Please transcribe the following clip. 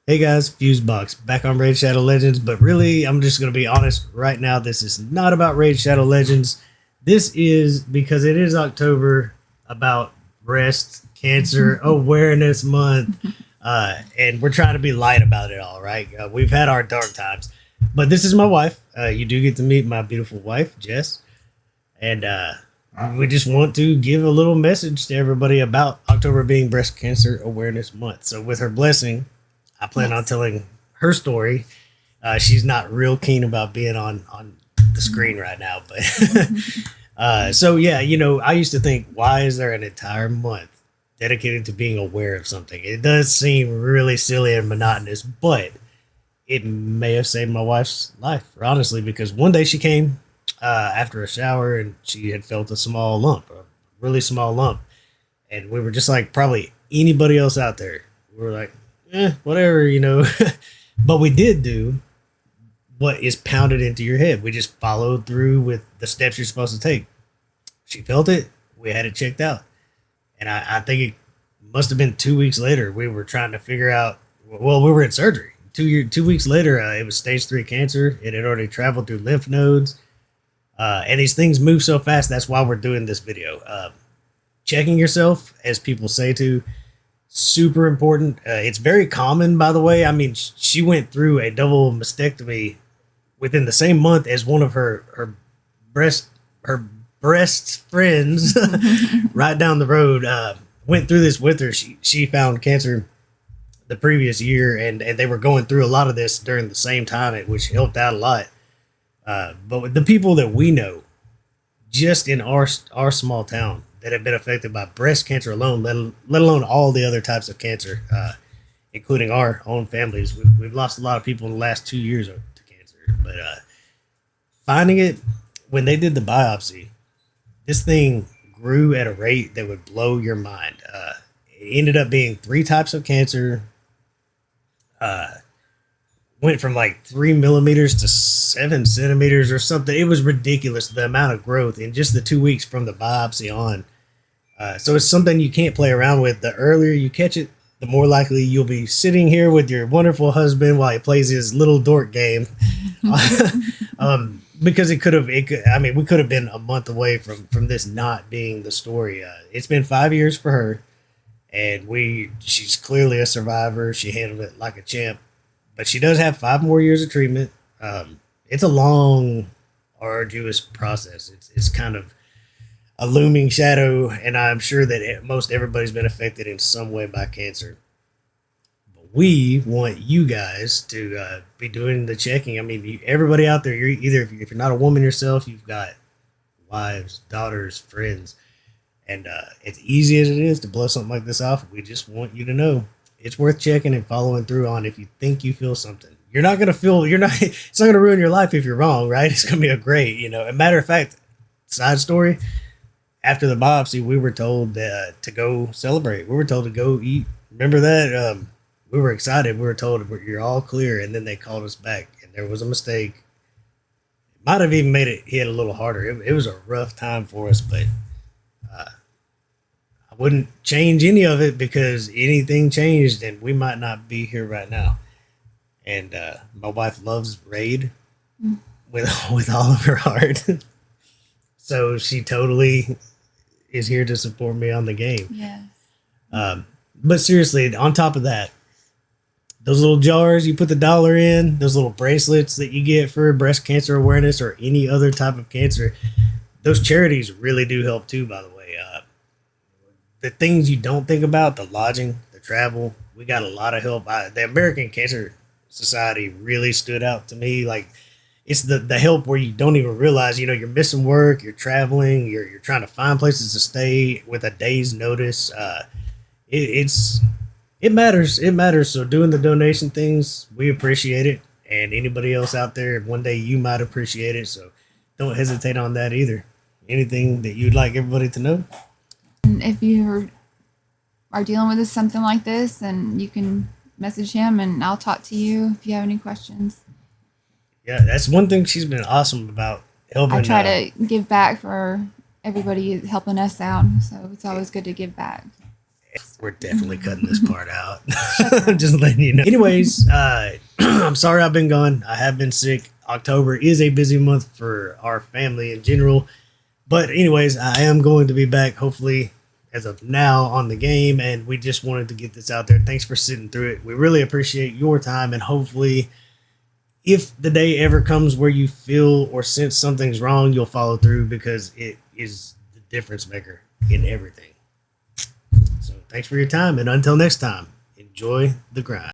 Hey guys, Fusebox back on Raid Shadow Legends, but really, I'm just going to be honest right now. This is not about Raid Shadow Legends. This is because it is October, about Breast Cancer Awareness Month, and we're trying to be light about it all, right? We've had our dark times, but this is my wife. You do get to meet my beautiful wife, Jess, and we just want to give a little message to everybody about October being Breast Cancer Awareness Month. So, with her blessing, I plan on Yes. telling her story. She's not real keen about being on the screen right now, but so yeah, I used to think, why is there an entire month dedicated to being aware of something? It does seem really silly and monotonous, but it may have saved my wife's life, honestly, because one day she came after a shower and she had felt a small lump, a really small lump, and we were just like probably anybody else out there. We were like, whatever. But we did do what is pounded into your head. We just followed through with the steps you're supposed to take. She felt it. We had it checked out. And I think it must have been 2 weeks later. We were trying to figure out, well, we were in surgery. 2 weeks later, it was stage 3 cancer. It had already traveled through lymph nodes. And these things move so fast. That's why we're doing this video. Checking yourself, as people say to, super important. It's very common, by the way. I mean, she went through a double mastectomy within the same month as one of breast her breast friends right down the road went through this with her. She found cancer the previous year, and they were going through a lot of this during the same time, which helped out a lot. But with the people that we know, just in our small town, that have been affected by breast cancer alone, let alone all the other types of cancer, including our own families. We've lost a lot of people in the last 2 years to cancer. But finding it, when they did the biopsy, this thing grew at a rate that would blow your mind. It ended up being 3 types of cancer. Uh, Went from like 3 millimeters to 7 centimeters or something. It was ridiculous, the amount of growth in just the 2 weeks from the biopsy on. So it's something you can't play around with. The earlier you catch it, the more likely you'll be sitting here with your wonderful husband while he plays his little dork game. Because we could have been a month away from this not being the story. It's been 5 years for her, and she's clearly a survivor. She handled it like a champ, but she does have 5 more years of treatment. It's a long, arduous process. It's kind of a looming shadow, and I'm sure that most everybody's been affected in some way by cancer. But we want you guys to be doing the checking. I mean, everybody out there, if you're not a woman yourself, you've got wives, daughters, friends, and as easy as it is to blow something like this off, we just want you to know it's worth checking and following through on. If you think you feel something, you're not gonna feel. You're not. It's not gonna ruin your life if you're wrong, right? It's gonna be a great. A matter of fact, side story, after the biopsy, we were told to go celebrate. We were told to go eat. Remember that? We were excited. We were told you're all clear, and then they called us back, and there was a mistake. It might have even made it hit a little harder. It was a rough time for us, but I wouldn't change any of it, because anything changed, and we might not be here right now. And my wife loves Raid with all of her heart, so she totally is here to support me on the game. Yes. But seriously, on top of that, those little jars you put the dollar in, those little bracelets that you get for breast cancer awareness or any other type of cancer, those charities really do help too, by the way. The things you don't think about, the lodging, the travel, we got a lot of help. The American Cancer Society really stood out to me. Like, it's the help where you don't even realize, you're missing work, you're traveling, you're trying to find places to stay with a day's notice. It matters. It matters. So doing the donation things, we appreciate it. And anybody else out there, one day you might appreciate it. So don't hesitate on that either. Anything that you'd like everybody to know? And if you are dealing with something like this, then you can message him and I'll talk to you if you have any questions. Yeah, that's one thing she's been awesome about helping. I try to give back for everybody helping us out, so it's always good to give back. We're definitely cutting this part out. Just letting you know. Anyways, I'm sorry I've been gone. I have been sick. October is a busy month for our family in general. But anyways, I am going to be back hopefully as of now on the game. And we just wanted to get this out there. Thanks for sitting through it. We really appreciate your time. And hopefully, if the day ever comes where you feel or sense something's wrong, you'll follow through, because it is the difference maker in everything. So thanks for your time. And until next time, enjoy the grind.